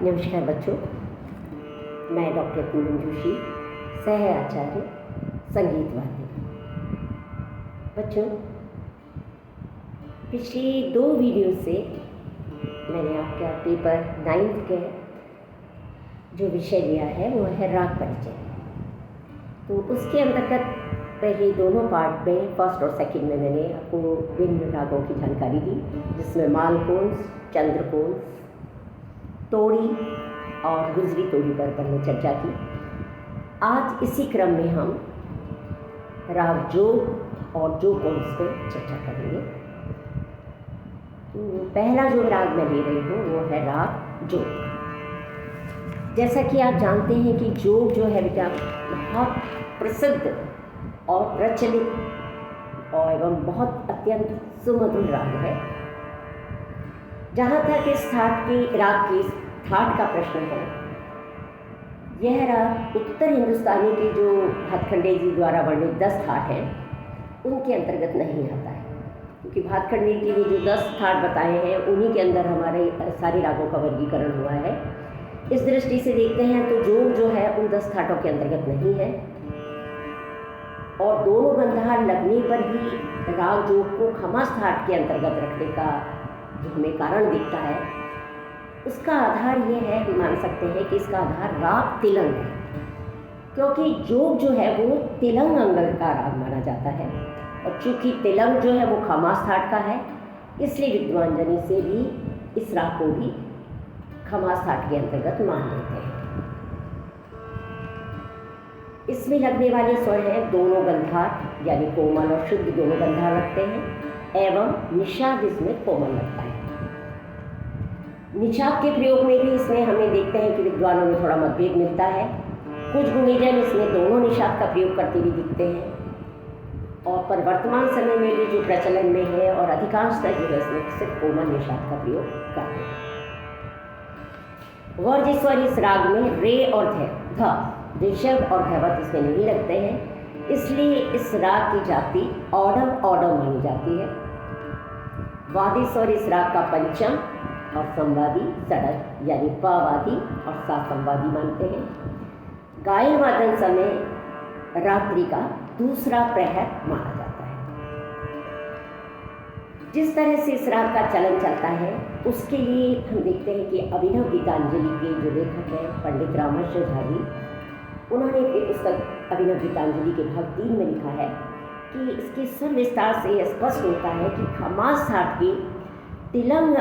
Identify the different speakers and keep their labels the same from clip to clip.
Speaker 1: नमस्कार बच्चों, मैं डॉक्टर पूनम जोशी, सह आचार्य संगीत वाद्य। बच्चों, पिछली 2 वीडियो से मैंने आपका पेपर 9th के जो विषय लिया है वो है राग परिचय। तो उसके अंतर्गत पहले दोनों पार्ट में, फर्स्ट और सेकंड में, मैंने आपको विभिन्न रागों की जानकारी दी, जिसमें मालकोंस, चंद्रकोंस, तोड़ी और गुजरी तोड़ी पर हमने चर्चा की। आज इसी क्रम में हम राग जोग और जोगकोंस पर चर्चा करेंगे। तो पहला जो राग मैं ले रही हूँ वो है राग जोग। जैसा कि आप जानते हैं कि जोग जो है बेटा बहुत प्रसिद्ध और प्रचलित और एवं बहुत अत्यंत सुमधुर राग है। जहाँ तक इस राग की ठाट का प्रश्न है, यह राग उत्तर हिंदुस्तानी के जो भातखंडे जी द्वारा वर्णित 10 ठाट हैं उनके अंतर्गत नहीं आता है, क्योंकि भातखंडे के लिए जो 10 ठाट बताए हैं उन्हीं के अंदर हमारे सारे रागों का वर्गीकरण हुआ है। इस दृष्टि से देखते हैं तो जोग जो है उन 10 ठाटों के अंतर्गत नहीं है, और दोनों गंधार लगने पर भी राग जोग को खमास ठाट के अंतर्गत रखने का जो हमें कारण दिखता है, उसका आधार ये है, हम मान सकते हैं कि इसका आधार राग तिलंग है, क्योंकि जोग जो है वो तिलंग अंगल का राग माना जाता है, और चूंकि तिलंग जो है वो खमास ठाट का है, इसलिए विद्वानजनी से भी इस राग को भी खमास ठाट के अंतर्गत मान लेते हैं। इसमें लगने वाले स्वर हैं दोनों गंधार, यानी कोमल और शुद्ध दोनों गंधार लगते हैं, एवं निषाद इसमें कोमल लगता है। निषाद के प्रयोग में भी इसमें हमें देखते हैं कि विद्वानों में थोड़ा मतभेद मिलता है। कुछ गुणीजन इसमें दोनों निषाद का प्रयोग करते भी दिखते हैं, और पर वर्तमान समय में भी जो प्रचलन में है और अधिकांशतः जो है इसमें सिर्फ कोमल निषाद का प्रयोग करते हैं। वर्ज्य स्वर इस राग में रे और ध, ऋषभ और धैवत इसमें नहीं लगते हैं, इसलिए इस राग की जाति ऑडम मानी जाती है। वादी स्वर इस राग का पंचम और संवादी सड़क, यानी प वादी और सा संवादी मानते हैं। गायन वादन समय रात्रि का दूसरा प्रहर माना जाता है। जिस तरह से इस राग का चलन चलता है उसके लिए हम देखते हैं कि अभिनव गीतांजलि के जो लेखक हैं पंडित रामहर्ष झा जी, उन्होंने एक पुस्तक अभिनव गीतांजलि के भाग 3 में लिखा है कि इसके स्वर विस्तार से यह स्पष्ट होता है कि खमास ठाट के तिलंग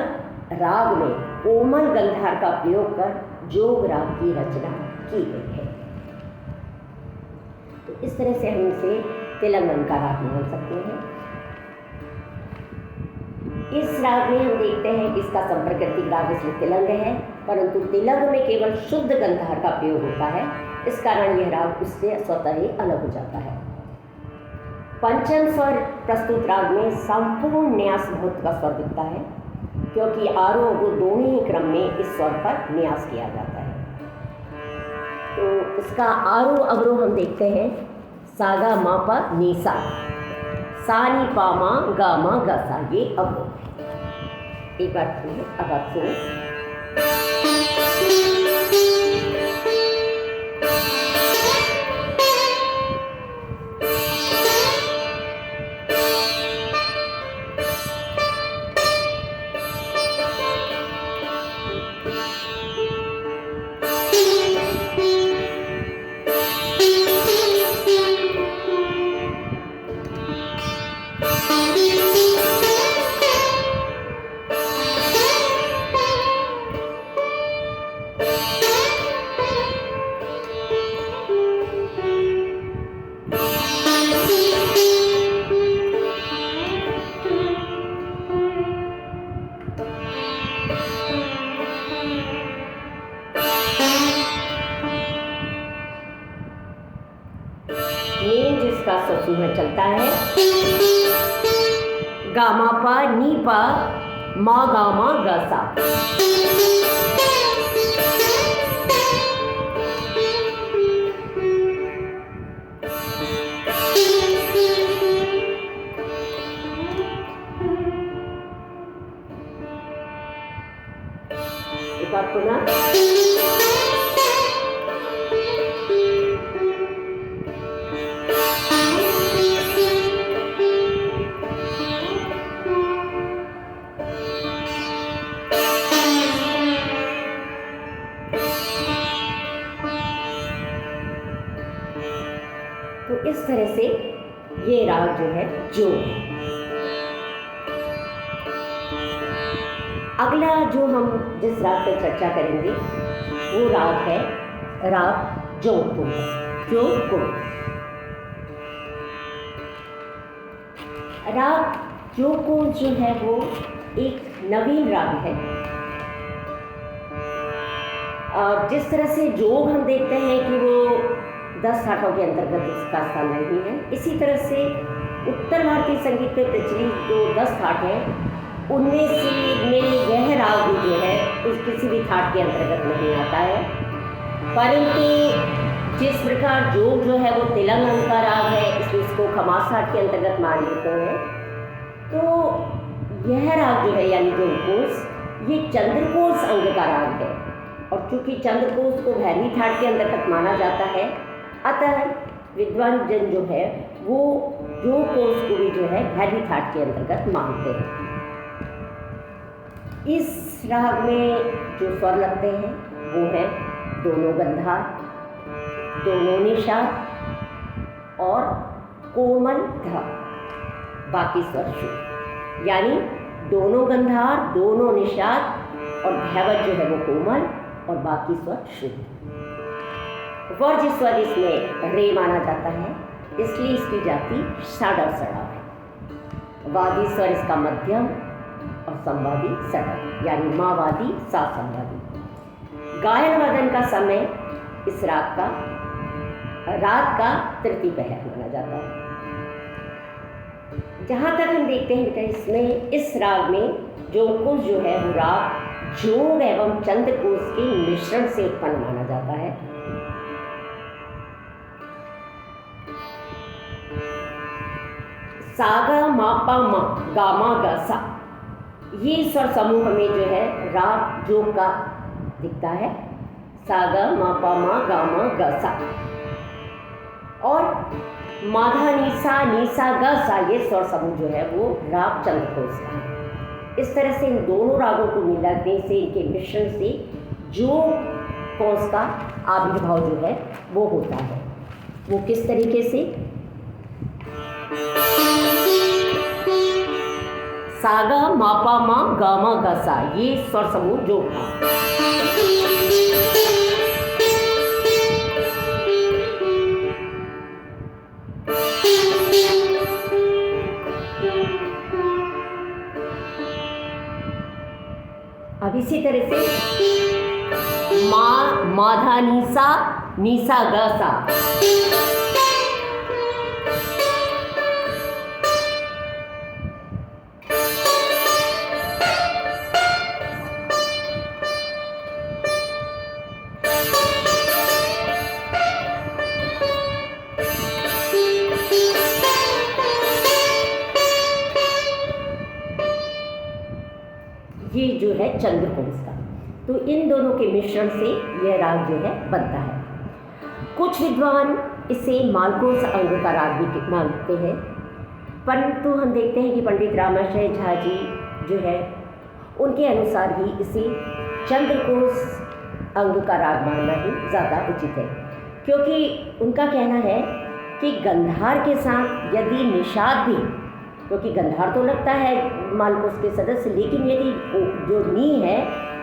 Speaker 1: राग में कोमल गंधार का प्रयोग कर जोग राग की रचना की गई है। तो इस तरह से हम इसे तिलंगन का राग मान सकते हैं। इस राग में हम देखते हैं कि इसका संप्रकृतिक राग इसमें तिलंग है, परंतु तिलंग में केवल शुद्ध गंधार का प्रयोग होता है, इस कारण यह राग उससे स्वतः ही अलग हो जाता है। पंचम स्वर प्रस्तुत राग में संपूर्ण न्यास महत्व का स्वर दिखता है, क्योंकि आरोह दोनों ही क्रम में इस स्वर पर न्यास किया जाता है। तो इसका आरोह अवरोह हम देखते हैं, सागा मा पा नी सा, सा नी पा मा गा मा गा सा, ये अवरोह। एक बार अब आप सुनो। जिसका ससु में चलता है गामा पा नी पा मा गामा गा सा। एक बार पुनः। तो इस तरह से ये राग जो है जोग है। अगला जो हम जिस राग पर चर्चा करेंगे वो राग है राग जोगपुर। जोगपुर राग जोगपुर जो है वो एक नवीन राग है। और जिस तरह से जोग हम देखते हैं कि वो 10 ठाटों के अंतर्गत उसका स्थान नहीं है, इसी तरह से उत्तर भारतीय संगीत में प्रचलित जो 10 ठाट हैं उनमें से यह राग भी जो है उस किसी भी ठाट के अंतर्गत नहीं आता है। परंतु जिस प्रकार जोग जो है वो तेलंगाना का राग है, इसलिए इसको खमास ठाट के अंतर्गत मान लेते हैं। तो यह राग जो है यानी जोगकोश, ये चंद्रकोश अंग का राग है। और चूँकि चंद्रकोश को भैरवी ठाट के अंतर्गत माना जाता है, अतः विद्वान जन जो है वो जोगकोश को भी जो है भैरवी ठाट के अंतर्गत मानते हैं। इस राग में जो स्वर लगते हैं वो है दोनों गंधार, दोनों निषाद और कोमल ध, बाकी स्वर शुद्ध। यानी दोनों गंधार, दोनों निषाद और धैवत जो है वो कोमल और बाकी स्वर शुद्ध। वर्ज्य स्वर इसमें रे माना जाता है, इसलिए इसकी जाति साडव सड़ाव है। वादी स्वर इसका मध्यम और संवादी सडव, यानी मावादी सा संवादी। गायन वादन का समय इस राग का रात का तृतीय पहर माना जाता है। जहाँ तक हम देखते हैं बेटा, इसमें इस राग में जोगकोश जो है वो राग जोग एवं चंद्रकोश के मिश्रण से उत्पन्न माना जाता है। सागा मापा मा गामा गा सा, ये स्वर समूह में जो है राग जोग का दिखता है। सागा मापा मा गामा गा सा और माधा नीसा नीसा गा सा, ये स्वर समूह जो है वो राग चंद्रकोश का है। इस तरह से इन दोनों रागों को मिलाने से, इनके मिश्रण से जोगकोश का आविर्भाव जो है वो होता है। वो किस तरीके से? सागा मापा मा गामा गा सा, ये स्वर समूह जोग का। अब इसी तरह से माधा नीसा नीसा गा सा, ये जो है चंद्रकोश का। तो इन दोनों के मिश्रण से यह राग जो है बनता है। कुछ विद्वान इसे मालकोस अंग का राग भी मानते हैं, परंतु हम देखते हैं कि पंडित रामाशय झा जी जो है उनके अनुसार ही इसे चंद्रकोश अंग का राग मानना ही ज़्यादा उचित है, क्योंकि उनका कहना है कि गंधार के साथ यदि निषाद भी, क्योंकि गंधार तो लगता है मालकोस के सदस्य, लेकिन यदि जो नी है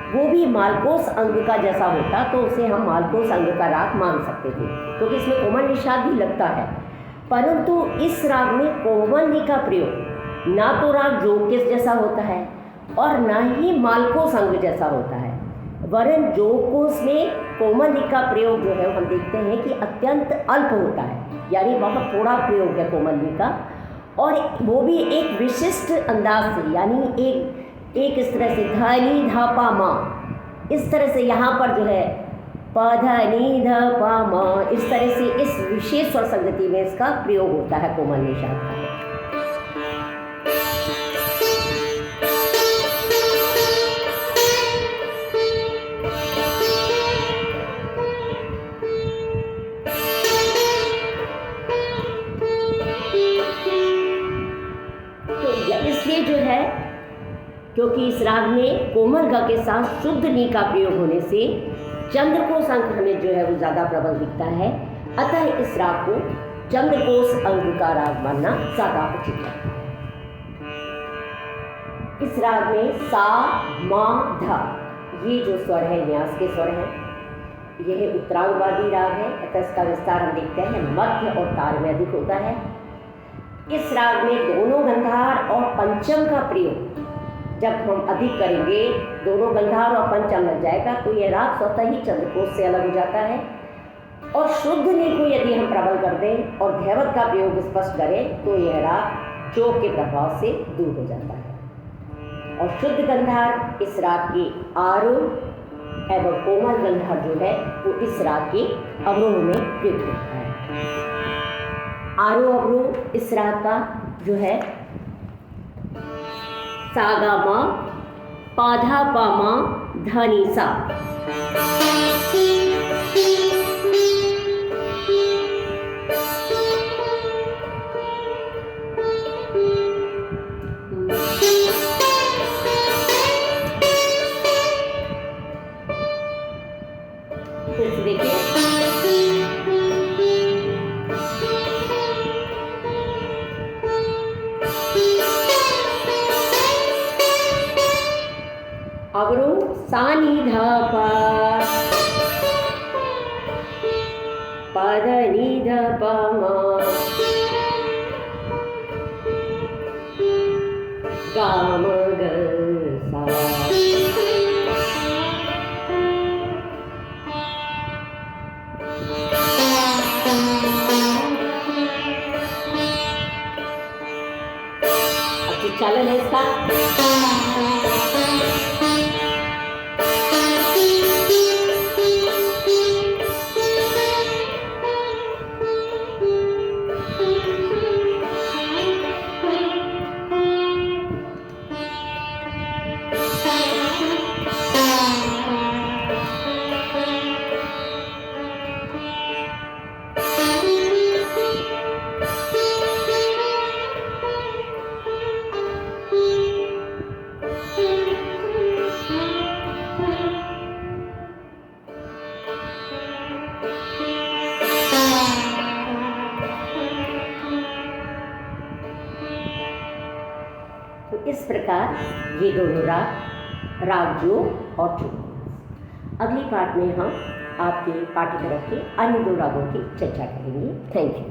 Speaker 1: वो भी मालकोस अंग का जैसा होता तो उसे हम मालकोस अंग का राग मान सकते थे, क्योंकि इसमें कोमल निषाद भी लगता है। परंतु इस राग में कोमल नी का प्रयोग ना तो राग जोग के जैसा होता है और ना ही मालकोस अंग जैसा होता है, वरन जोगकोश में कोमल नी का प्रयोग जो है हम देखते हैं कि अत्यंत अल्प होता है, यानी बहुत थोड़ा प्रयोग है कोमल नी का, और वो भी एक विशिष्ट अंदाज से, यानी एक इस तरह से धा नी धा पा मा, इस तरह से यहाँ पर जो है प धा नी धा पा मा, इस तरह से इस विशेष स्वर संगति में इसका प्रयोग होता है कोमल निषाद का। क्योंकि इस राग में कोमल ग के साथ शुद्ध नी का प्रयोग होने से चंद्रकोश अंक हमें जो है वो ज़्यादा प्रबल दिखता है, अतः इस राग को चंद्रकोश अंक का राग मानना ज़्यादा उचित है। इस राग में सा मा धा ये जो स्वर है न्यास के स्वर हैं, यह उत्तरांगवादी राग है, अतः इसका विस्तार हम देखते हैं मध्य और तार में अधिक होता है। इस राग में दोनों गंधार और पंचम का प्रयोग जब हम अधिक करेंगे, दोनों गंधार और पंचम लग जाएगा तो यह राग स्वतः ही चंद्रकोश से अलग हो जाता है। और शुद्ध नी को यदि हम प्रबल कर दें और धैवत का प्रयोग स्पष्ट करें तो यह राग चोक के प्रभाव से दूर हो जाता है। और शुद्ध गंधार इस राग के आरोह एवं कोमल गंधार जो है वो इस राग के अवरोह में प्रयुक्त होता है। आरोह अवरोह इस राग का जो है सा गा मा पा धा पा मा धा नी सा। फिर से देखिए, अवरोह सा नी धा पा पा धा नी धा पा मा गा म ग सा। अच्छा चालन है इसका। तो इस प्रकार ये दोनों राग जो और चुप। अगली पार्ट में हम आपके पाठ्यक्रम के अन्य 2 रागों की चर्चा करेंगे। Thank you.